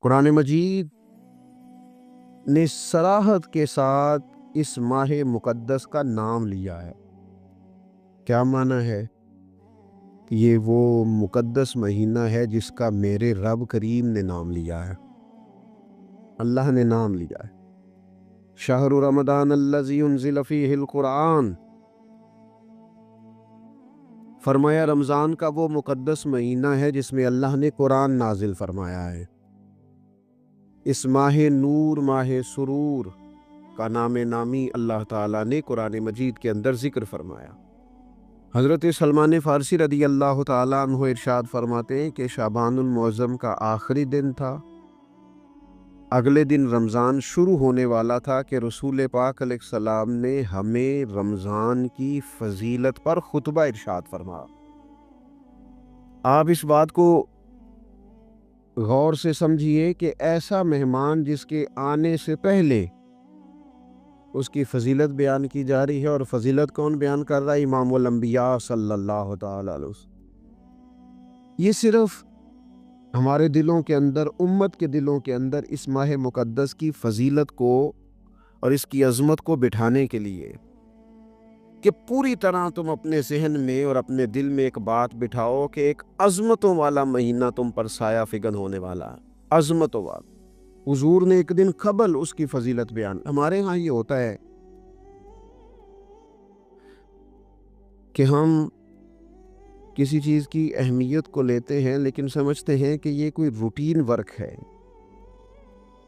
قرآن مجید نے صراحت کے ساتھ اس ماہ مقدس کا نام لیا ہے۔ کیا معنی ہے؟ کہ یہ وہ مقدس مہینہ ہے جس کا میرے رب کریم نے نام لیا ہے، اللہ نے نام لیا ہے۔ شہر رمضان الذی انزل فیہ القرآن، فرمایا رمضان کا وہ مقدس مہینہ ہے جس میں اللہ نے قرآن نازل فرمایا ہے۔ اس ماہ نور، ماہ سرور کا نام نامی اللہ تعالیٰ نے قرآن مجید کے اندر ذکر فرمایا۔ حضرت سلمان فارسی رضی اللہ تعالیٰ عنہ ارشاد فرماتے ہیں کہ شعبان المعظم کا آخری دن تھا، اگلے دن رمضان شروع ہونے والا تھا کہ رسول پاک علیہ السلام نے ہمیں رمضان کی فضیلت پر خطبہ ارشاد فرمایا۔ آپ اس بات کو غور سے سمجھیے کہ ایسا مہمان جس کے آنے سے پہلے اس کی فضیلت بیان کی جا رہی ہے، اور فضیلت کون بیان کر رہا ہے؟ امام الانبیاء صلی اللہ تعالی علیہ وسلم۔ یہ صرف ہمارے دلوں کے اندر، امت کے دلوں کے اندر اس ماہ مقدس کی فضیلت کو اور اس کی عظمت کو بٹھانے کے لیے کہ پوری طرح تم اپنے ذہن میں اور اپنے دل میں ایک بات بٹھاؤ کہ ایک عظمتوں والا مہینہ تم پر سایہ فگن ہونے والا ہے، عظمتوں والا۔ حضور نے ایک دن قبل اس کی فضیلت بیان۔ ہمارے ہاں یہ ہوتا ہے کہ ہم کسی چیز کی اہمیت کو لیتے ہیں لیکن سمجھتے ہیں کہ یہ کوئی روٹین ورک ہے،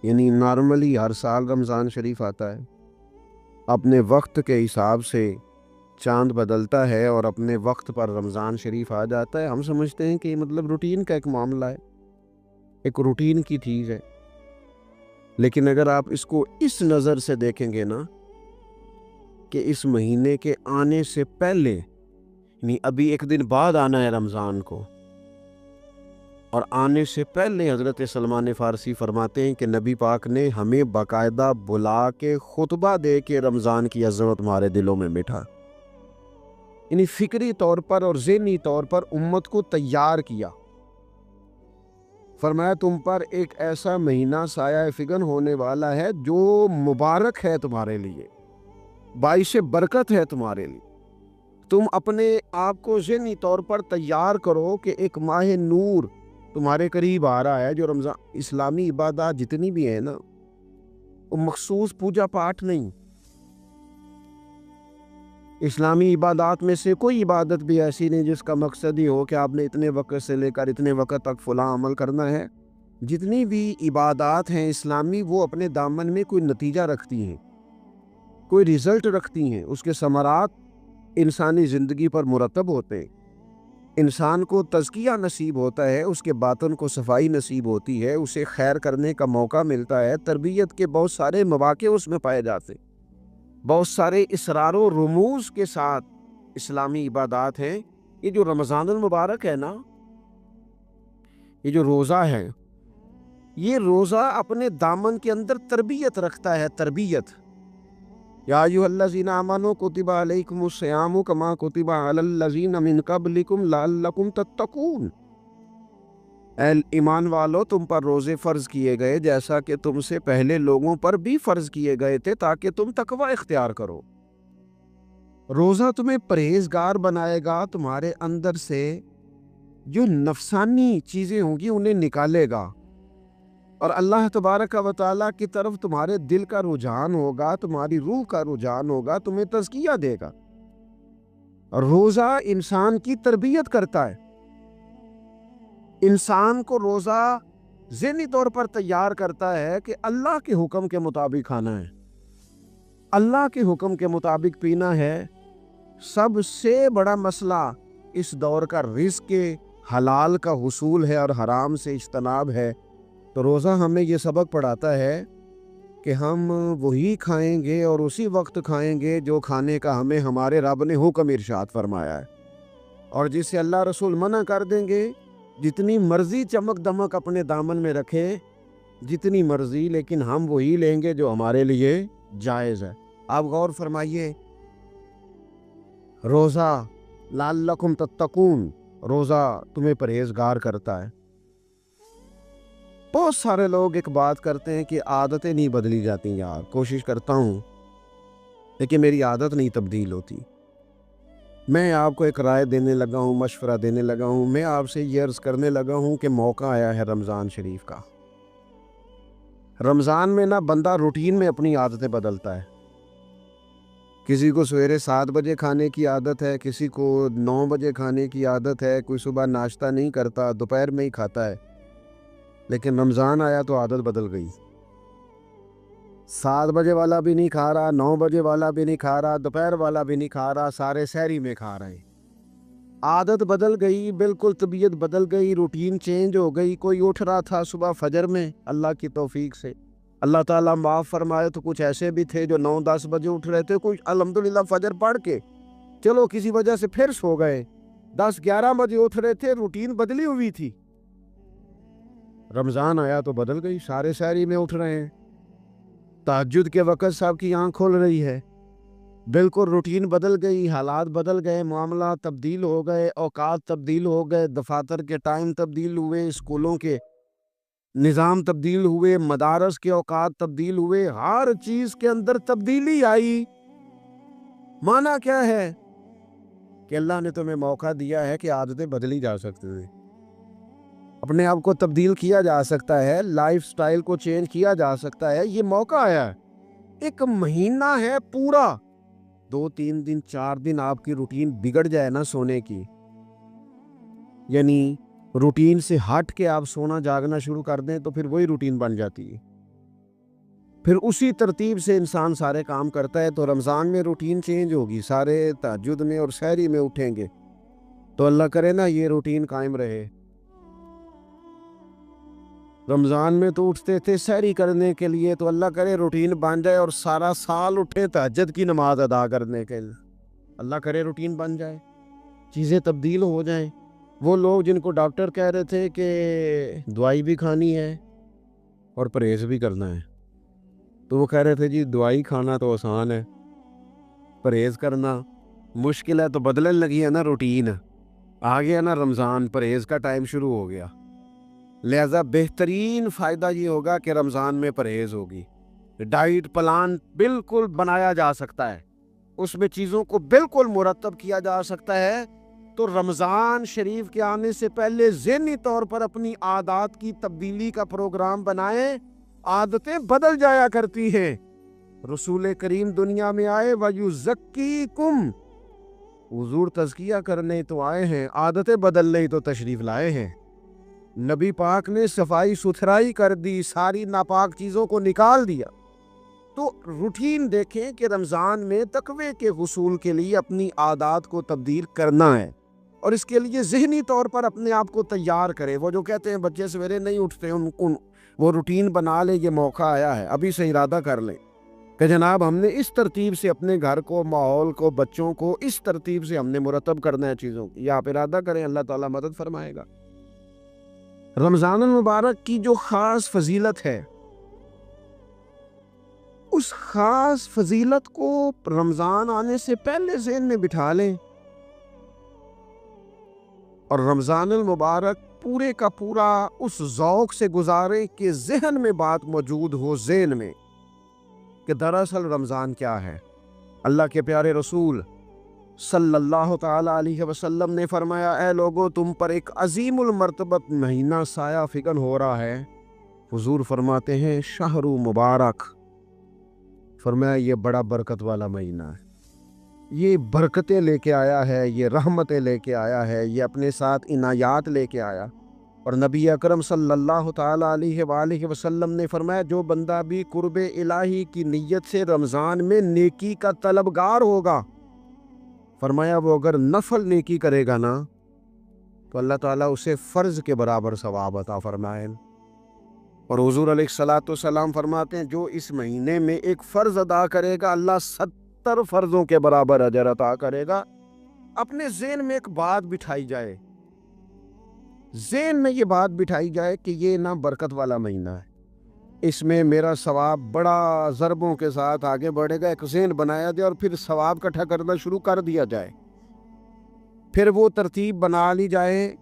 یعنی نارملی ہر سال رمضان شریف آتا ہے، اپنے وقت کے حساب سے چاند بدلتا ہے اور اپنے وقت پر رمضان شریف آ جاتا ہے۔ ہم سمجھتے ہیں کہ یہ مطلب روٹین کا ایک معاملہ ہے، ایک روٹین کی چیز ہے۔ لیکن اگر آپ اس کو اس نظر سے دیکھیں گے نا کہ اس مہینے کے آنے سے پہلے، یعنی ابھی ایک دن بعد آنا ہے رمضان کو، اور آنے سے پہلے حضرت سلمان فارسی فرماتے ہیں کہ نبی پاک نے ہمیں باقاعدہ بلا کے خطبہ دے کے رمضان کی عظمت ہمارے دلوں میں بٹھا، یعنی فکری طور پر اور ذہنی طور پر امت کو تیار کیا۔ فرمایا تم پر ایک ایسا مہینہ سایہ فگن ہونے والا ہے جو مبارک ہے تمہارے لیے، باعث برکت ہے تمہارے لیے۔ تم اپنے آپ کو ذہنی طور پر تیار کرو کہ ایک ماہ نور تمہارے قریب آ رہا ہے۔ جو رمضان، اسلامی عبادات جتنی بھی ہیں نا، وہ مخصوص پوجا پاٹ نہیں۔ اسلامی عبادات میں سے کوئی عبادت بھی ایسی نہیں جس کا مقصد ہی ہو کہ آپ نے اتنے وقت سے لے کر اتنے وقت تک فلاں عمل کرنا ہے۔ جتنی بھی عبادات ہیں اسلامی، وہ اپنے دامن میں کوئی نتیجہ رکھتی ہیں، کوئی رزلٹ رکھتی ہیں، اس کے ثمرات انسانی زندگی پر مرتب ہوتے ہیں۔ انسان کو تزکیہ نصیب ہوتا ہے، اس کے باطن کو صفائی نصیب ہوتی ہے، اسے خیر کرنے کا موقع ملتا ہے، تربیت کے بہت سارے مواقع اس میں پائے جاتے ہیں، بہت سارے اسرار و رموز کے ساتھ اسلامی عبادات ہیں۔ یہ جو رمضان المبارک ہے نا، یہ جو روزہ ہے، یہ روزہ اپنے دامن کے اندر تربیت رکھتا ہے، تربیت۔ یا ایھا الذین آمنوا کتب علیکم الصیام کما کتب علی الذین من قبلکم لعلکم تتقون۔ اے ایمان والو، تم پر روزے فرض کیے گئے جیسا کہ تم سے پہلے لوگوں پر بھی فرض کیے گئے تھے تاکہ تم تقوی اختیار کرو۔ روزہ تمہیں پرہیزگار بنائے گا، تمہارے اندر سے جو نفسانی چیزیں ہوں گی انہیں نکالے گا، اور اللہ تبارک و تعالیٰ کی طرف تمہارے دل کا رجحان ہوگا، تمہاری روح کا رجحان ہوگا، تمہیں تزکیہ دے گا۔ روزہ انسان کی تربیت کرتا ہے، انسان کو روزہ ذہنی طور پر تیار کرتا ہے کہ اللہ کے حکم کے مطابق کھانا ہے، اللہ کے حکم کے مطابق پینا ہے۔ سب سے بڑا مسئلہ اس دور کا رزق حلال کا حصول ہے اور حرام سے اجتناب ہے۔ تو روزہ ہمیں یہ سبق پڑھاتا ہے کہ ہم وہی کھائیں گے اور اسی وقت کھائیں گے جو کھانے کا ہمیں ہمارے رب نے حکم ارشاد فرمایا ہے، اور جسے اللہ رسول منع کر دیں گے جتنی مرضی چمک دمک اپنے دامن میں رکھے، جتنی مرضی، لیکن ہم وہی لیں گے جو ہمارے لیے جائز ہے۔ آپ غور فرمائیے، روزہ لعلکم تتقون، روزہ تمہیں پرہیزگار کرتا ہے۔ بہت سارے لوگ ایک بات کرتے ہیں کہ عادتیں نہیں بدلی جاتی یار، کوشش کرتا ہوں لیکن میری عادت نہیں تبدیل ہوتی۔ میں آپ کو ایک رائے دینے لگا ہوں، مشورہ دینے لگا ہوں، میں آپ سے یہ عرض کرنے لگا ہوں کہ موقع آیا ہے رمضان شریف کا۔ رمضان میں نا بندہ روٹین میں اپنی عادتیں بدلتا ہے۔ کسی کو سویرے 7 بجے کھانے کی عادت ہے، کسی کو 9 بجے کھانے کی عادت ہے، کوئی صبح ناشتہ نہیں کرتا، دوپہر میں ہی کھاتا ہے۔ لیکن رمضان آیا تو عادت بدل گئی۔ 7 بجے والا بھی نہیں کھا رہا، 9 بجے والا بھی نہیں کھا رہا، دوپہر والا بھی نہیں کھا رہا، سارے سحری میں کھا رہے ہیں۔ عادت بدل گئی، بالکل طبیعت بدل گئی، روٹین چینج ہو گئی۔ کوئی اٹھ رہا تھا صبح فجر میں، اللہ کی توفیق سے اللہ تعالیٰ معاف فرمائے تو کچھ ایسے بھی تھے جو 9-10 بجے اٹھ رہے تھے، کچھ الحمدللہ فجر پڑھ کے چلو کسی وجہ سے پھر سو گئے، 10-11 بجے اٹھ رہے تھے، روٹین بدلی ہوئی تھی۔ رمضان آیا تو بدل گئی، سارے سحری میں اٹھ رہے ہیں، تہجد کے وقت سب کی آنکھ کھل رہی ہے، بالکل روٹین بدل گئی، حالات بدل گئے، معاملات تبدیل ہو گئے، اوقات تبدیل ہو گئے، دفاتر کے ٹائم تبدیل ہوئے، اسکولوں کے نظام تبدیل ہوئے، مدارس کے اوقات تبدیل ہوئے، ہر چیز کے اندر تبدیلی آئی۔ معنی کیا ہے کہ اللہ نے تمہیں موقع دیا ہے کہ عادتیں بدلی جا سکتی ہیں، اپنے آپ کو تبدیل کیا جا سکتا ہے، لائف سٹائل کو چینج کیا جا سکتا ہے۔ یہ موقع آیا ہے، ایک مہینہ ہے پورا، 2-3 دن 4 دن آپ کی روٹین بگڑ جائے نا سونے کی، یعنی روٹین سے ہٹ کے آپ سونا جاگنا شروع کر دیں تو پھر وہی روٹین بن جاتی ہے، پھر اسی ترتیب سے انسان سارے کام کرتا ہے۔ تو رمضان میں روٹین چینج ہوگی، سارے تہجد میں اور سحری میں اٹھیں گے، تو اللہ کرے نا یہ روٹین قائم رہے۔ رمضان میں تو اٹھتے تھے سحری کرنے کے لیے، تو اللہ کرے روٹین بن جائے اور سارا سال اٹھے تہجد کی نماز ادا کرنے کے لیے، اللہ کرے روٹین بن جائے، چیزیں تبدیل ہو جائیں۔ وہ لوگ جن کو ڈاکٹر کہہ رہے تھے کہ دوائی بھی کھانی ہے اور پرہیز بھی کرنا ہے، تو وہ کہہ رہے تھے جی دوائی کھانا تو آسان ہے، پرہیز کرنا مشکل ہے، تو بدلنے لگی ہے نا روٹین، آ گیا نا رمضان، پرہیز کا ٹائم شروع ہو گیا، لہذا بہترین فائدہ یہ ہوگا کہ رمضان میں پرہیز ہوگی، ڈائٹ پلان بالکل بنایا جا سکتا ہے، اس میں چیزوں کو بالکل مرتب کیا جا سکتا ہے۔ تو رمضان شریف کے آنے سے پہلے ذہنی طور پر اپنی عادات کی تبدیلی کا پروگرام بنائیں، عادتیں بدل جایا کرتی ہیں۔ رسول کریم دنیا میں آئے وَيُزَكِّيكُمْ، حضور تزکیہ کرنے تو آئے ہیں، عادتیں بدلنے تو تشریف لائے ہیں۔ نبی پاک نے صفائی ستھرائی کر دی، ساری ناپاک چیزوں کو نکال دیا۔ تو روٹین دیکھیں کہ رمضان میں تقوی کے حصول کے لیے اپنی عادات کو تبدیل کرنا ہے، اور اس کے لیے ذہنی طور پر اپنے آپ کو تیار کرے۔ وہ جو کہتے ہیں بچے سویرے نہیں اٹھتے، ان کو وہ روٹین بنا لے، یہ موقع آیا ہے، ابھی سے ارادہ کر لیں کہ جناب ہم نے اس ترتیب سے اپنے گھر کو، ماحول کو، بچوں کو اس ترتیب سے ہم نے مرتب کرنا ہے چیزوں کی، یہ آپ ارادہ کریں، اللہ تعالیٰ مدد فرمائے گا۔ رمضان المبارک کی جو خاص فضیلت ہے، اس خاص فضیلت کو رمضان آنے سے پہلے ذہن میں بٹھا لیں، اور رمضان المبارک پورے کا پورا اس ذوق سے گزاریں کہ ذہن میں بات موجود ہو، ذہن میں کہ دراصل رمضان کیا ہے۔ اللہ کے پیارے رسول صلی اللہ تعالی علیہ وسلم نے فرمایا، اے لوگو تم پر ایک عظیم المرتبت مہینہ سایہ فکن ہو رہا ہے۔ حضور فرماتے ہیں شہر مبارک، فرمایا یہ بڑا برکت والا مہینہ ہے، یہ برکتیں لے کے آیا ہے، یہ رحمتیں لے کے آیا ہے، یہ اپنے ساتھ عنایات لے کے آیا۔ اور نبی اکرم صلی اللہ تعالی علیہ وآلہ وسلم نے فرمایا جو بندہ بھی قرب الہی کی نیت سے رمضان میں نیکی کا طلبگار ہوگا، فرمایا وہ اگر نفل نیکی کرے گا نا تو اللہ تعالیٰ اسے فرض کے برابر ثواب عطا فرمائے۔ اور حضور علیہ الصلوۃ والسلام فرماتے ہیں جو اس مہینے میں ایک فرض ادا کرے گا اللہ 70 فرضوں کے برابر اجر عطا کرے گا۔ اپنے ذہن میں ایک بات بٹھائی جائے، ذہن میں یہ بات بٹھائی جائے کہ یہ نا برکت والا مہینہ ہے، اس میں میرا ثواب بڑا ضربوں کے ساتھ آگے بڑھے گا، ایک ذہن بنایا جائے اور پھر ثواب اکٹھا کرنا شروع کر دیا جائے، پھر وہ ترتیب بنا لی جائے،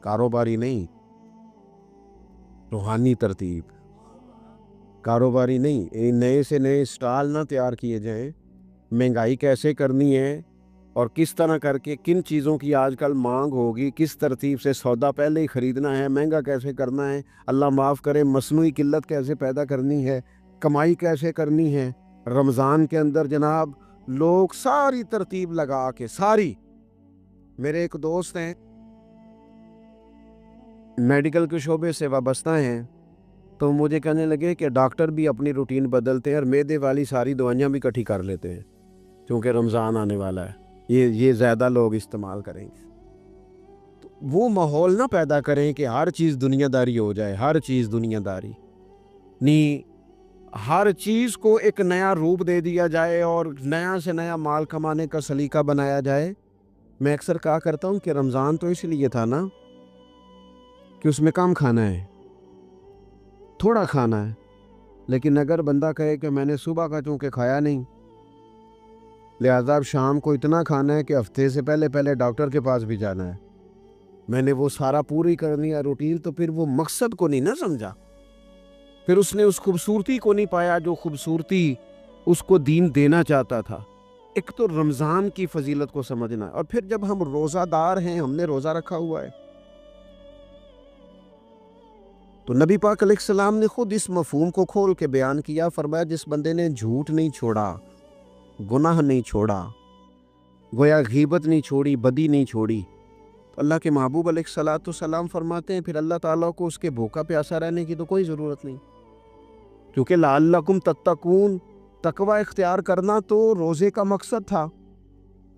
کاروباری نہیں، روحانی ترتیب، کاروباری نہیں، نئے سے نئے اسٹال نہ تیار کیے جائیں، مہنگائی کیسے کرنی ہے اور کس طرح کر کے کن چیزوں کی آج کل مانگ ہوگی، کس ترتیب سے سودا پہلے ہی خریدنا ہے، مہنگا کیسے کرنا ہے، اللہ معاف کرے مصنوعی قلت کیسے پیدا کرنی ہے، کمائی کیسے کرنی ہے۔ رمضان کے اندر جناب لوگ ساری ترتیب لگا کے ساری، میرے ایک دوست ہیں میڈیکل کے شعبے سے وابستہ ہیں، تو مجھے کہنے لگے کہ ڈاکٹر بھی اپنی روٹین بدلتے ہیں اور معدے والی ساری دوائیاں بھی اکٹھی کر لیتے ہیں کیونکہ رمضان آنے والا ہے، یہ زیادہ لوگ استعمال کریں گے۔ تو وہ ماحول نہ پیدا کریں کہ ہر چیز دنیا داری ہو جائے، ہر چیز دنیا داری نہیں، ہر چیز کو ایک نیا روپ دے دیا جائے اور نیا سے نیا مال کمانے کا سلیقہ بنایا جائے۔ میں اکثر کہا کرتا ہوں کہ رمضان تو اس لیے تھا نا کہ اس میں کم کھانا ہے، تھوڑا کھانا ہے، لیکن اگر بندہ کہے کہ میں نے صبح کا چونکہ کھایا نہیں لہذا اب شام کو اتنا کھانا ہے کہ ہفتے سے پہلے ڈاکٹر کے پاس بھی جانا ہے، میں نے وہ سارا پوری کرنی ہے روٹین، تو پھر وہ مقصد کو نہیں نہ سمجھا، پھر اس نے اس خوبصورتی کو نہیں پایا جو خوبصورتی اس کو دین دینا چاہتا تھا۔ ایک تو رمضان کی فضیلت کو سمجھنا، اور پھر جب ہم روزہ دار ہیں، ہم نے روزہ رکھا ہوا ہے، تو نبی پاک علیہ السلام نے خود اس مفہوم کو کھول کے بیان کیا، فرمایا جس بندے نے جھوٹ نہیں چھوڑا، گناہ نہیں چھوڑا، گویا غیبت نہیں چھوڑی، بدی نہیں چھوڑی، تو اللہ کے محبوب علیہ السلام فرماتے ہیں پھر اللہ تعالیٰ کو اس کے بھوکا پیاسا رہنے کی تو کوئی ضرورت نہیں، کیونکہ لعلکم تتقون، تقوی اختیار کرنا تو روزے کا مقصد تھا،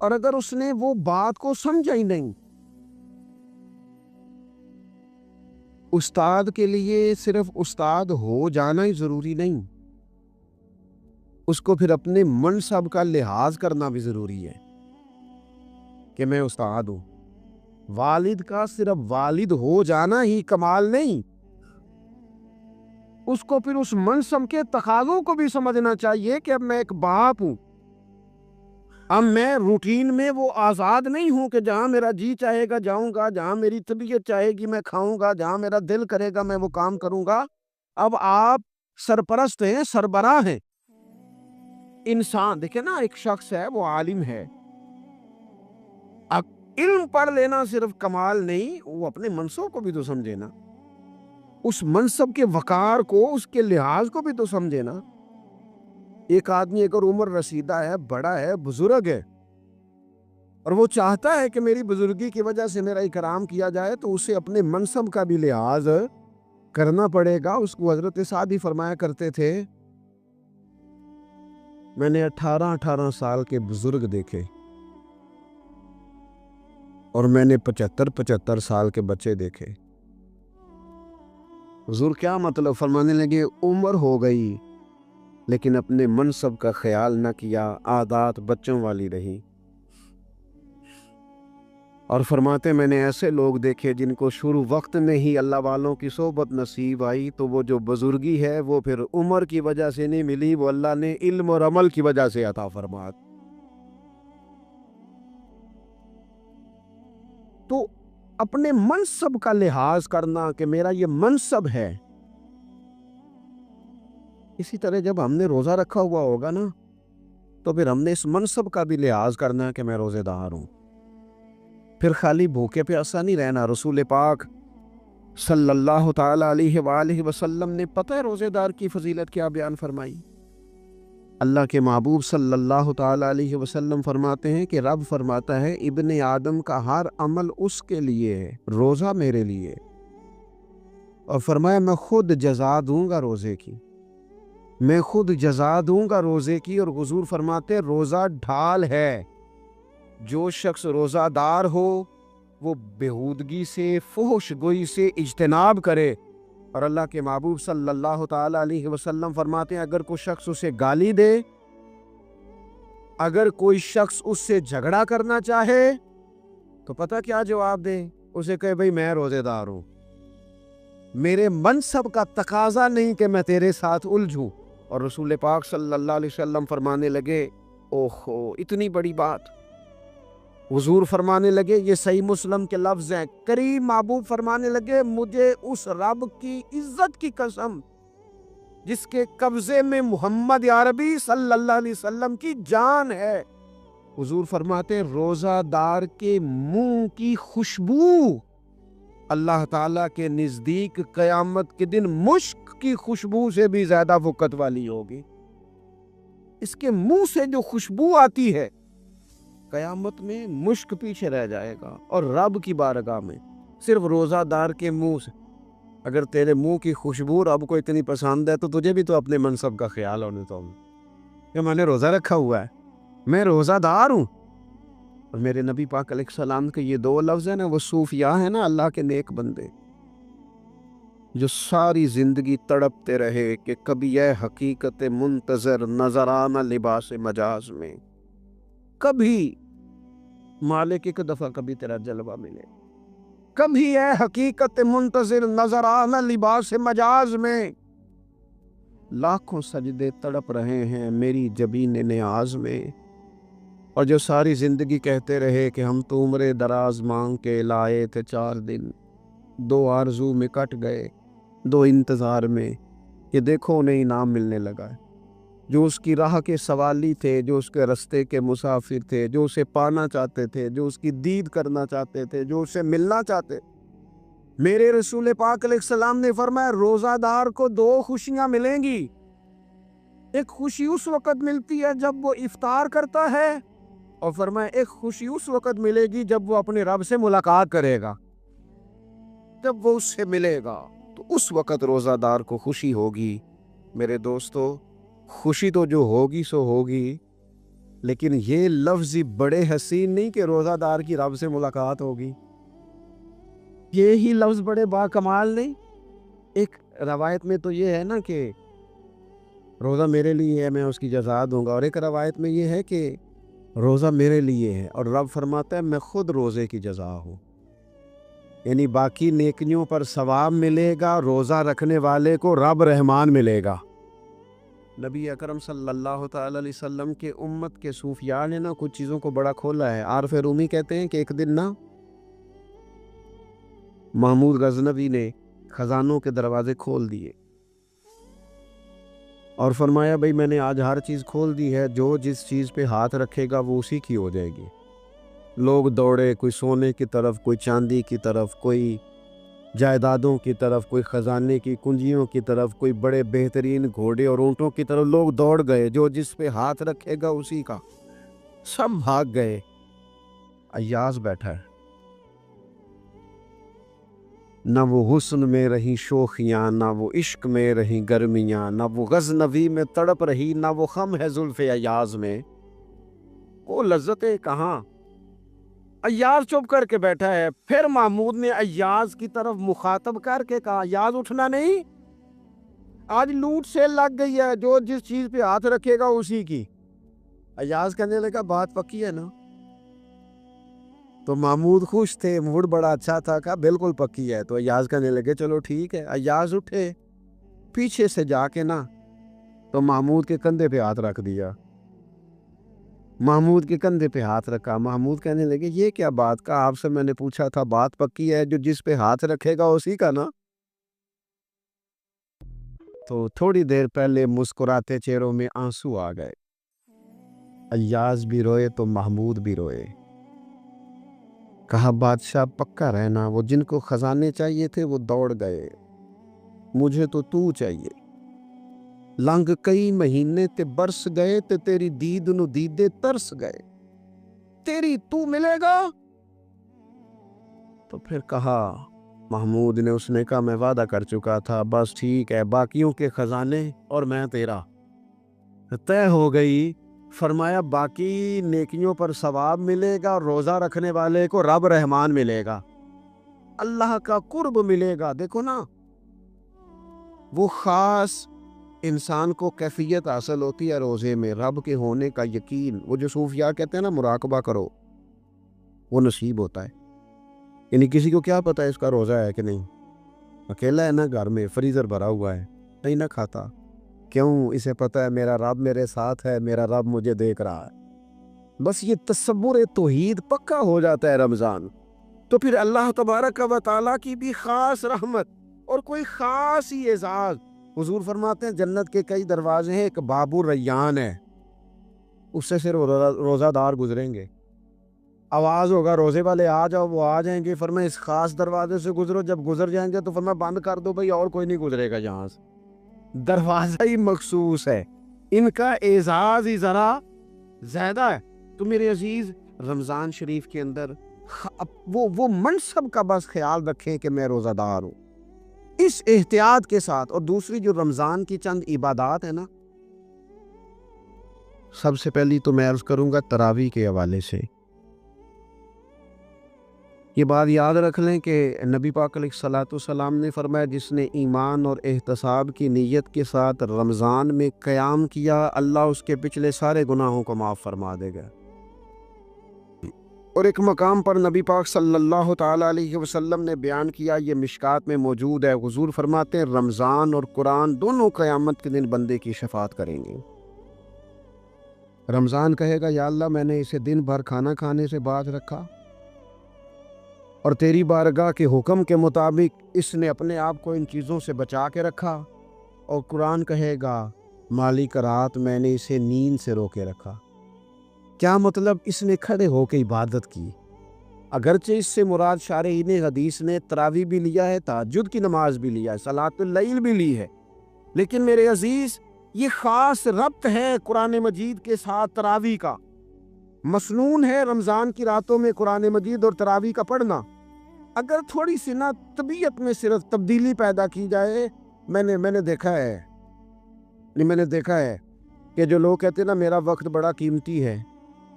اور اگر اس نے وہ بات کو سمجھا ہی نہیں، استاد کے لیے صرف استاد ہو جانا ہی ضروری نہیں، اس کو پھر اپنے منصب کا لحاظ کرنا بھی ضروری ہے کہ میں استاد ہوں۔ والد کا صرف والد ہو جانا ہی کمال نہیں، اس کو پھر اس منصب کے تقاضوں کو بھی سمجھنا چاہیے کہ اب میں ایک باپ ہوں، اب میں روٹین میں وہ آزاد نہیں ہوں کہ جہاں میرا جی چاہے گا جاؤں گا، جہاں میری طبیعت چاہے گی میں کھاؤں گا، جہاں میرا دل کرے گا میں وہ کام کروں گا۔ اب آپ سرپرست ہیں، سربراہ ہیں، انسان دیکھیں نا، ایک شخص ہے وہ عالم ہے، اب علم پڑھ لینا صرف کمال نہیں، وہ اپنے منصب کو بھی تو سمجھے نا، اس منصب کے وقار کو، اس کے لحاظ کو بھی تو سمجھے نا۔ ایک آدمی اگر عمر رسیدہ ہے، بڑا ہے، بزرگ ہے، اور وہ چاہتا ہے کہ میری بزرگی کی وجہ سے میرا اکرام کیا جائے، تو اسے اپنے منصب کا بھی لحاظ کرنا پڑے گا۔ اس کو حضرت سعد ہی فرمایا کرتے تھے میں نے 18 سال کے بزرگ دیکھے اور میں نے 75 سال کے بچے دیکھے۔ حضور کیا مطلب؟ فرمانے لگے عمر ہو گئی لیکن اپنے منصب کا خیال نہ کیا، عادات بچوں والی رہی، اور فرماتے میں نے ایسے لوگ دیکھے جن کو شروع وقت میں ہی اللہ والوں کی صحبت نصیب آئی، تو وہ جو بزرگی ہے وہ پھر عمر کی وجہ سے نہیں ملی، وہ اللہ نے علم اور عمل کی وجہ سے عطا فرمایا۔ تو اپنے منصب کا لحاظ کرنا کہ میرا یہ منصب ہے، اسی طرح جب ہم نے روزہ رکھا ہوا ہوگا نا تو پھر ہم نے اس منصب کا بھی لحاظ کرنا کہ میں روزے دار ہوں، پھر خالی بھوکے پیاسا نہیں رہنا۔ رسول پاک صلی اللہ تعالی علیہ وآلہ وسلم نے پتہ ہے روزے دار کی فضیلت کیا بیان فرمائی؟ اللہ کے محبوب صلی اللہ تعالی علیہ وسلم فرماتے ہیں کہ رب فرماتا ہے ابن آدم کا ہر عمل اس کے لیے ہے، روزہ میرے لیے، اور فرمایا میں خود جزا دوں گا روزے کی، میں خود جزا دوں گا روزے کی۔ اور حضور فرماتے ہیں روزہ ڈھال ہے، جو شخص روزہ دار ہو وہ بےہودگی سے، فحش گوئی سے اجتناب کرے، اور اللہ کے محبوب صلی اللہ تعالی علیہ وسلم فرماتے ہیں اگر کوئی شخص اسے گالی دے، اگر کوئی شخص اس سے جھگڑا کرنا چاہے تو پتہ کیا جواب دے؟ اسے کہے بھئی میں روزے دار ہوں، میرے منصب کا تقاضا نہیں کہ میں تیرے ساتھ الجھوں۔ اور رسول پاک صلی اللہ علیہ وسلم فرمانے لگے اوہو اتنی بڑی بات، حضور فرمانے لگے، یہ صحیح مسلم کے لفظ ہیں، کریم محبوب فرمانے لگے مجھے اس رب کی عزت کی قسم جس کے قبضے میں محمد عربی صلی اللہ علیہ وسلم کی جان ہے، حضور فرماتے روزہ دار کے منہ کی خوشبو اللہ تعالیٰ کے نزدیک قیامت کے دن مشک کی خوشبو سے بھی زیادہ وقت والی ہوگی۔ اس کے منہ سے جو خوشبو آتی ہے قیامت میں مشک پیچھے رہ جائے گا، اور رب کی بارگاہ میں صرف روزہ دار کے منہ سے، اگر تیرے منہ کی خوشبو رب کو اتنی پسند ہے تو تجھے بھی تو اپنے منصب کا خیال ہونے تو کہ میں نے روزہ رکھا ہوا ہے، میں روزہ دار ہوں۔ اور میرے نبی پاک علیہ السلام کے یہ دو لفظ ہیں نا، وہ صوفیاء ہیں نا، اللہ کے نیک بندے جو ساری زندگی تڑپتے رہے کہ کبھی یہ حقیقت منتظر نظر آنا لباس مجاز میں، کبھی مالک ایک دفعہ کبھی تیرا جلوہ ملے، کبھی یہ حقیقت منتظر نظر آنا لباس مجاز میں، لاکھوں سجدے تڑپ رہے ہیں میری جبین نیاز میں، اور جو ساری زندگی کہتے رہے کہ ہم تو عمر دراز مانگ کے لائے تھے 4 دن، 2 آرزو میں کٹ گئے، 2 انتظار میں، یہ دیکھو انہیں انعام ملنے لگا ہے۔ جو اس کی راہ کے سوالی تھے، جو اس کے رستے کے مسافر تھے، جو اسے پانا چاہتے تھے، جو اس کی دید کرنا چاہتے تھے، جو اسے ملنا چاہتے، میرے رسول پاک علیہ السلام نے فرمایا روزہ دار کو 2 خوشیاں ملیں گی۔ ایک خوشی اس وقت ملتی ہے جب وہ افطار کرتا ہے، اور فرمایا ایک خوشی اس وقت ملے گی جب وہ اپنے رب سے ملاقات کرے گا، جب وہ اس سے ملے گا تو اس وقت روزہ دار کو خوشی ہوگی۔ میرے دوستو، خوشی تو جو ہوگی سو ہوگی، لیکن یہ لفظ بڑے حسین نہیں کہ روزہ دار کی رب سے ملاقات ہوگی، یہی لفظ بڑے با کمال نہیں۔ ایک روایت میں تو یہ ہے نا کہ روزہ میرے لیے ہے، میں اس کی جزا دوں گا، اور ایک روایت میں یہ ہے کہ روزہ میرے لیے ہے اور رب فرماتا ہے میں خود روزے کی جزا ہوں، یعنی باقی نیکیوں پر ثواب ملے گا، روزہ رکھنے والے کو رب رحمان ملے گا۔ نبی اکرم صلی اللہ تعالی علیہ وسلم کے امت کے صوفیاء نے نا کچھ چیزوں کو بڑا کھولا ہے۔ عارف رومی کہتے ہیں کہ ایک دن نا محمود غزنوی نے خزانوں کے دروازے کھول دیے اور فرمایا بھئی میں نے آج ہر چیز کھول دی ہے، جو جس چیز پہ ہاتھ رکھے گا وہ اسی کی ہو جائے گی۔ لوگ دوڑے، کوئی سونے کی طرف، کوئی چاندی کی طرف، کوئی جائیدادوں کی طرف، کوئی خزانے کی کنجیوں کی طرف، کوئی بڑے بہترین گھوڑے اور اونٹوں کی طرف، لوگ دوڑ گئے، جو جس پہ ہاتھ رکھے گا اسی کا، سب بھاگ گئے۔ ایاز بیٹھا ہے، نہ وہ حسن میں رہی شوخیاں، نہ وہ عشق میں رہی گرمیاں، نہ وہ غزنوی میں تڑپ رہی، نہ وہ خم ہے زلف ایاز میں، وہ لذتیں کہاں۔ ایاز چپ کر کے بیٹھا ہے۔ پھر محمود نے ایاز کی طرف مخاطب کر کے کہا ایاز اٹھنا نہیں، آج لوٹ سے لگ گئی ہے، جو جس چیز پہ ہاتھ رکھے گا اسی کی۔ ایاز کہنے لگا بات پکی ہے نا؟ تو محمود خوش تھے، موڈ بڑا اچھا تھا، کہا بالکل پکی ہے۔ تو ایاز کہنے لگے چلو ٹھیک ہے۔ ایاز اٹھے، پیچھے سے جا کے نا تو محمود کے کندھے پہ ہاتھ رکھ دیا، محمود کے کندھے پہ ہاتھ رکھا۔ محمود کہنے لگے یہ کیا بات کا، آپ سے میں نے پوچھا تھا بات پکی ہے، جو جس پہ ہاتھ رکھے گا اسی کا نا۔ تو تھوڑی دیر پہلے مسکراتے چہروں میں آنسو آ گئے، ایاز بھی روئے تو محمود بھی روئے۔ کہا بادشاہ پکا رہنا، وہ جن کو خزانے چاہیے تھے وہ دوڑ گئے، مجھے تو چاہیے۔ لنگ کئی مہینے تے برس گئے تے تیری دید نو دیدے ترس گئے، تیری تو ملے گا۔ تو پھر کہا محمود نے، اس نے کہا میں وعدہ کر چکا تھا، بس ٹھیک ہے، باقیوں کے خزانے اور میں تیرا طے ہو گئی۔ فرمایا باقی نیکیوں پر ثواب ملے گا، روزہ رکھنے والے کو رب رحمان ملے گا، اللہ کا قرب ملے گا۔ دیکھو نا، وہ خاص انسان کو کیفیت حاصل ہوتی ہے روزے میں، رب کے ہونے کا یقین۔ وہ جو صوفیاء کہتے ہیں نا مراقبہ کرو، وہ نصیب ہوتا ہے۔ یعنی کسی کو کیا پتا ہے اس کا روزہ ہے کہ نہیں، اکیلا ہے نا گھر میں، فریزر بھرا ہوا ہے، نہیں نہ کھاتا، کیوں؟ اسے پتا ہے میرا رب میرے ساتھ ہے، میرا رب مجھے دیکھ رہا ہے۔ بس یہ تصور توحید پکا ہو جاتا ہے رمضان، تو پھر اللہ تبارک و تعالیٰ کی بھی خاص رحمت اور کوئی خاص ہی اعزاز۔ حضور فرماتے ہیں جنت کے کئی دروازے ہیں، ایک باب الریان ہے، اس سے صرف روزہ دار گزریں گے۔ آواز ہوگا روزے والے آ جاؤ، وہ آ جائیں گے، فرمایا اس خاص دروازے سے گزرو، جب گزر جائیں گے تو فرمایا بند کر دو بھائی، اور کوئی نہیں گزرے گا یہاں سے، دروازہ ہی مخصوص ہے، ان کا اعزاز ہی ذرا زیادہ ہے۔ تو میرے عزیز، رمضان شریف کے اندر وہ منصب کا بس خیال رکھیں کہ میں روزہ دار ہوں، اس احتیاط کے ساتھ۔ اور دوسری جو رمضان کی چند عبادات ہیں نا، سب سے پہلی تو میں عرض کروں گا تراویح کے حوالے سے، یہ بات یاد رکھ لیں کہ نبی پاک علیہ الصلوۃ والسلام نے فرمایا جس نے ایمان اور احتساب کی نیت کے ساتھ رمضان میں قیام کیا، اللہ اس کے پچھلے سارے گناہوں کو معاف فرما دے گا۔ اور ایک مقام پر نبی پاک صلی اللہ تعالیٰ علیہ وسلم نے بیان کیا، یہ مشکات میں موجود ہے، حضور فرماتے ہیں رمضان اور قرآن دونوں قیامت کے دن بندے کی شفاعت کریں گے۔ رمضان کہے گا یا اللہ میں نے اسے دن بھر کھانا کھانے سے باز رکھا، اور تیری بارگاہ کے حکم کے مطابق اس نے اپنے آپ کو ان چیزوں سے بچا کے رکھا۔ اور قرآن کہے گا مالک رات میں نے اسے نیند سے روکے رکھا۔ کیا مطلب؟ اس نے کھڑے ہو کے عبادت کی، اگرچہ اس سے مراد شارحین حدیث نے تراویح بھی لیا ہے، تہجد کی نماز بھی لیا ہے، صلاۃ اللیل بھی لی ہے، لیکن میرے عزیز یہ خاص ربط ہے قرآن مجید کے ساتھ تراویح کا۔ مسنون ہے رمضان کی راتوں میں قرآن مجید اور تراویح کا پڑھنا۔ اگر تھوڑی سی نا طبیعت میں صرف تبدیلی پیدا کی جائے، میں نے دیکھا ہے کہ جو لوگ کہتے ہیں نا میرا وقت بڑا قیمتی ہے،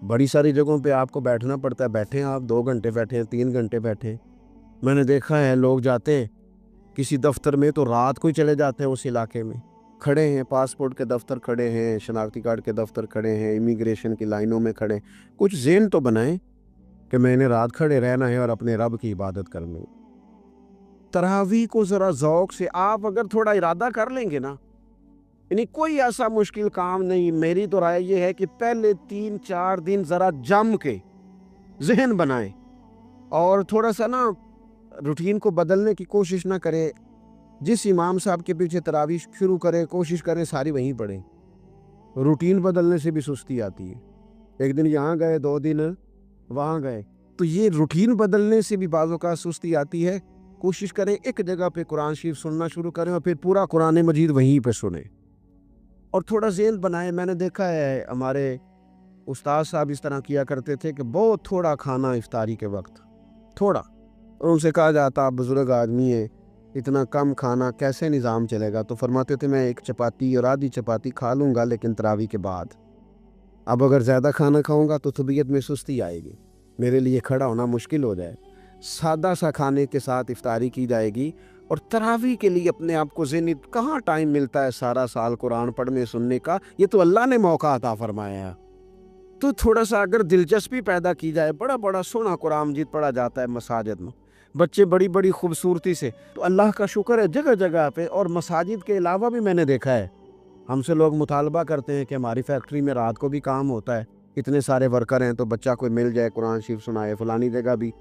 بڑی ساری جگہوں پہ آپ کو بیٹھنا پڑتا ہے، بیٹھیں آپ 2 گھنٹے بیٹھیں، 3 گھنٹے بیٹھیں۔ میں نے دیکھا ہے لوگ جاتے ہیں کسی دفتر میں تو رات کو ہی چلے جاتے ہیں، اس علاقے میں کھڑے ہیں، پاسپورٹ کے دفتر کھڑے ہیں، شناختی کارڈ کے دفتر کھڑے ہیں، امیگریشن کی لائنوں میں کھڑے ہیں۔ کچھ ذہن تو بنائیں کہ میں نے رات کھڑے رہنا ہے اور اپنے رب کی عبادت کرنی۔ تراویح کو ذرا ذوق سے آپ اگر تھوڑا ارادہ کر لیں گے نا، یعنی کوئی ایسا مشکل کام نہیں، میری تو رائے یہ ہے کہ پہلے 3-4 دن ذرا جم کے ذہن بنائیں، اور تھوڑا سا نا روٹین کو بدلنے کی کوشش نہ کریں۔ جس امام صاحب کے پیچھے تراویح شروع کریں، کوشش کریں ساری وہیں پڑھیں۔ روٹین بدلنے سے بھی سستی آتی ہے، ایک دن یہاں گئے، 2 دن وہاں گئے، تو یہ روٹین بدلنے سے بھی بعض اوقات سستی آتی ہے۔ کوشش کریں ایک جگہ پہ قرآن شریف سننا شروع کریں اور پھر پورا قرآن مجید وہیں پہ سنیں، اور تھوڑا ذہن بنائیں۔ میں نے دیکھا ہے ہمارے استاد صاحب اس طرح کیا کرتے تھے کہ بہت تھوڑا کھانا افطاری کے وقت، تھوڑا، اور ان سے کہا جاتا آپ بزرگ آدمی ہیں، اتنا کم کھانا کیسے نظام چلے گا؟ تو فرماتے تھے میں 1 چپاتی اور آدھی چپاتی کھا لوں گا لیکن تراویح کے بعد، اب اگر زیادہ کھانا کھاؤں گا تو طبیعت میں سستی آئے گی، میرے لیے کھڑا ہونا مشکل ہو جائے، سادہ سا کھانے کے ساتھ افطاری کی جائے گی۔ اور تراویح کے لیے اپنے آپ کو ذہنی کہاں ٹائم ملتا ہے سارا سال قرآن پڑھنے سننے کا، یہ تو اللہ نے موقع عطا فرمایا ہے، تو تھوڑا سا اگر دلچسپی پیدا کی جائے، بڑا سونا قرآن مجید پڑھا جاتا ہے مساجد میں، بچے بڑی خوبصورتی سے، تو اللہ کا شکر ہے جگہ جگہ پہ۔ اور مساجد کے علاوہ بھی میں نے دیکھا ہے ہم سے لوگ مطالبہ کرتے ہیں کہ ہماری فیکٹری میں رات کو بھی کام ہوتا ہے، اتنے سارے ورکر ہیں تو بچہ کوئی مل جائے قرآن شریف سنائے، فلانی جگہ بھی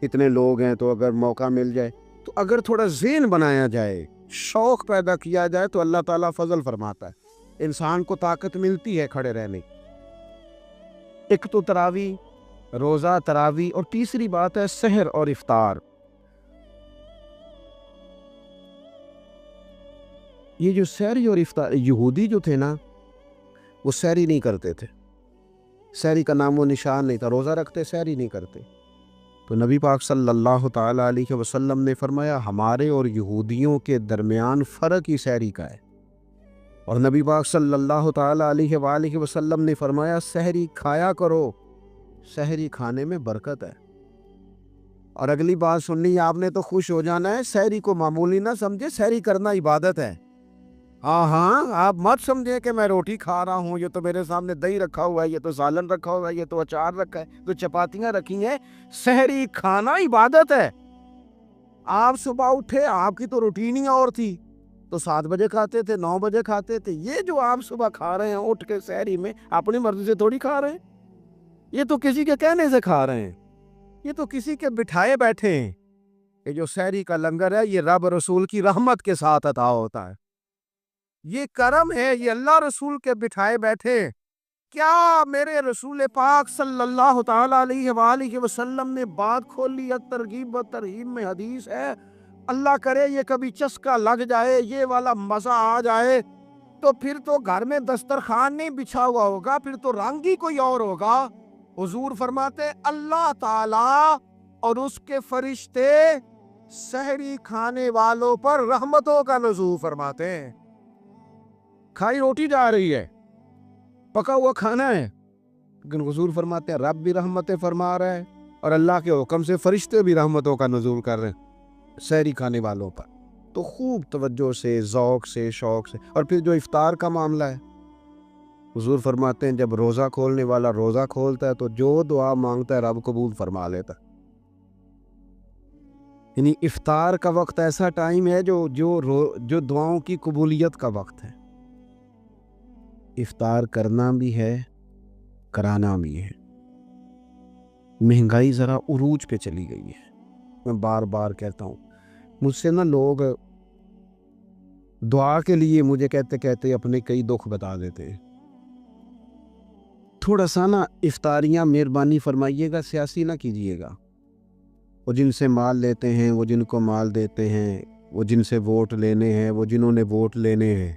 اتنے لوگ ہیں تو اگر موقع مل جائے، تو اگر تھوڑا ذہن بنایا جائے، شوق پیدا کیا جائے تو اللہ تعالیٰ فضل فرماتا ہے، انسان کو طاقت ملتی ہے کھڑے رہنے۔ ایک تو تراویح، روزہ، تراویح، اور تیسری بات ہے سحر اور افطار۔ یہ جو سحری اور افطار، یہودی جو تھے نا وہ سحری نہیں کرتے تھے، سحری کا نام و نشان نہیں تھا، روزہ رکھتے سحری نہیں کرتے۔ تو نبی پاک صلی اللہ تعالیٰ علیہ وسلم نے فرمایا ہمارے اور یہودیوں کے درمیان فرق ہی سحری کا ہے، اور نبی پاک صلی اللہ تعالیٰ علیہ وآلہ وسلم نے فرمایا سحری کھایا کرو، سحری کھانے میں برکت ہے۔ اور اگلی بات سننی آپ نے تو خوش ہو جانا ہے، سحری کو معمولی نہ سمجھے، سحری کرنا عبادت ہے۔ ہاں آپ مت سمجھیں کہ میں روٹی کھا رہا ہوں، یہ تو میرے سامنے دہی رکھا ہوا ہے، یہ تو سالن رکھا ہوا ہے، یہ تو اچار رکھا ہے، تو چپاتیاں رکھی ہیں۔ سحری کھانا عبادت ہے۔ آپ صبح اٹھے، آپ کی تو روٹین ہی اور تھی، تو 7 بجے کھاتے تھے، 9 بجے کھاتے تھے۔ یہ جو آپ صبح کھا رہے ہیں اٹھ کے سحری میں، اپنی مرضی سے تھوڑی کھا رہے ہیں، یہ تو کسی کے کہنے سے کھا رہے ہیں، یہ تو کسی کے بٹھائے بیٹھے ہیں۔ یہ جو سحری کا لنگر ہے یہ رب رسول کی رحمت کے ساتھ عطا ہوتا ہے، یہ کرم ہے، یہ اللہ رسول کے بٹھائے بیٹھے ہیں۔ کیا میرے رسول پاک صلی اللہ تعالیٰ علیہ وآلہ وسلم نے بات کھولی ہے، ترغیب و ترہیب میں حدیث ہے، اللہ کرے یہ کبھی چسکا لگ جائے، یہ والا مزہ آ جائے، تو پھر تو گھر میں دسترخوان نہیں بچھا ہوا ہوگا، پھر تو رنگ ہی کوئی اور ہوگا۔ حضور فرماتے اللہ تعالیٰ اور اس کے فرشتے سحری کھانے والوں پر رحمتوں کا نزول فرماتے ہیں۔ کھائی روٹی جا رہی ہے، پکا ہوا کھانا ہے، لیکن حضور فرماتے ہیں رب بھی رحمتیں فرما رہا ہے اور اللہ کے حکم سے فرشتے بھی رحمتوں کا نزول کر رہے ہیں سحری کھانے والوں پر۔ تو خوب توجہ سے، ذوق سے، شوق سے۔ اور پھر جو افطار کا معاملہ ہے، حضور فرماتے ہیں جب روزہ کھولنے والا روزہ کھولتا ہے تو جو دعا مانگتا ہے رب قبول فرما لیتا ہے۔ یعنی افطار کا وقت ایسا ٹائم ہے جو دعاؤں کی قبولیت کا وقت ہے۔ افطار کرنا بھی ہے، کرانا بھی ہے۔ مہنگائی ذرا عروج پہ چلی گئی ہے، میں بار بار کہتا ہوں، مجھ سے نا لوگ دعا کے لیے مجھے کہتے کہتے اپنے کئی دکھ بتا دیتے ہیں۔ تھوڑا سا نا افطاریاں مہربانی فرمائیے گا سیاسی نہ کیجیے گا۔ وہ جن سے مال لیتے ہیں، وہ جن کو مال دیتے ہیں، وہ جن سے ووٹ لینے ہیں، وہ جنہوں نے ووٹ لینے ہیں،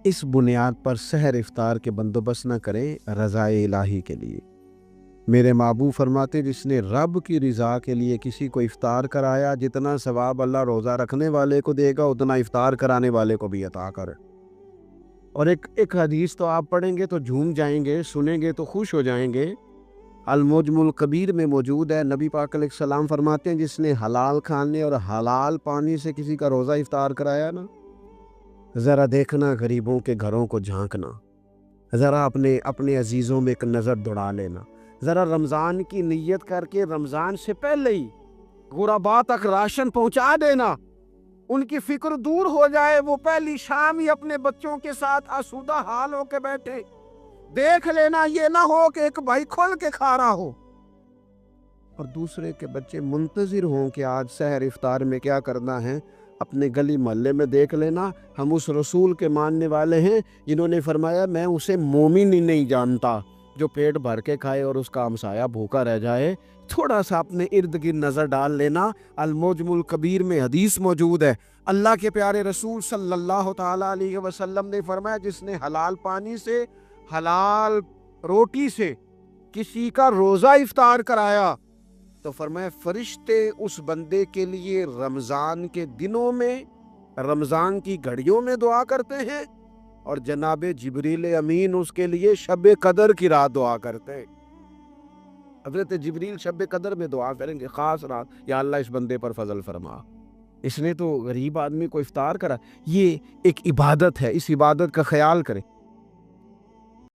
اس بنیاد پر سحر افطار کے بندوبست نہ کریں رضائے الہی کے لیے۔ میرے محبوب فرماتے جس نے رب کی رضا کے لیے کسی کو افطار کرایا، جتنا ثواب اللہ روزہ رکھنے والے کو دے گا اتنا افطار کرانے والے کو بھی عطا کرے۔ اور ایک حدیث تو آپ پڑھیں گے تو جھوم جائیں گے، سنیں گے تو خوش ہو جائیں گے، المعجم الکبیر میں موجود ہے۔ نبی پاک علیہ السلام فرماتے ہیں جس نے حلال کھانے اور حلال پانی سے کسی کا روزہ افطار کرایا نا، ذرا دیکھنا غریبوں کے گھروں کو جھانکنا، ذرا اپنے عزیزوں میں ایک نظر دوڑا لینا، ذرا رمضان کی نیت کر کے رمضان سے پہلے ہی غرباء تک راشن پہنچا دینا، ان کی فکر دور ہو جائے، وہ پہلی شام ہی اپنے بچوں کے ساتھ آسودہ حال ہو کے بیٹھے۔ دیکھ لینا، یہ نہ ہو کہ ایک بھائی کھل کے کھا رہا ہو اور دوسرے کے بچے منتظر ہوں کہ آج سحر افطار میں کیا کرنا ہے۔ اپنے گلی محلے میں دیکھ لینا، ہم اس رسول کے ماننے والے ہیں جنہوں نے فرمایا میں اسے مومن ہی نہیں جانتا جو پیٹ بھر کے کھائے اور اس کا ہمسایہ بھوکا رہ جائے۔ تھوڑا سا اپنے ارد گرد نظر ڈال لینا۔ المعجم الکبیر میں حدیث موجود ہے، اللہ کے پیارے رسول صلی اللہ تعالیٰ علیہ وسلم نے فرمایا جس نے حلال پانی سے، حلال روٹی سے کسی کا روزہ افطار کرایا تو فرمایا فرشتے اس بندے کے لیے رمضان کے دنوں میں، رمضان کی گھڑیوں میں دعا کرتے ہیں، اور جناب جبریل امین اس کے لیے شب قدر کی رات دعا کرتے ہیں۔ حضرت جبریل شب قدر میں دعا کریں گے، خاص رات، یا اللہ اس بندے پر فضل فرما، اس نے تو غریب آدمی کو افطار کرا۔ یہ ایک عبادت ہے، اس عبادت کا خیال کریں۔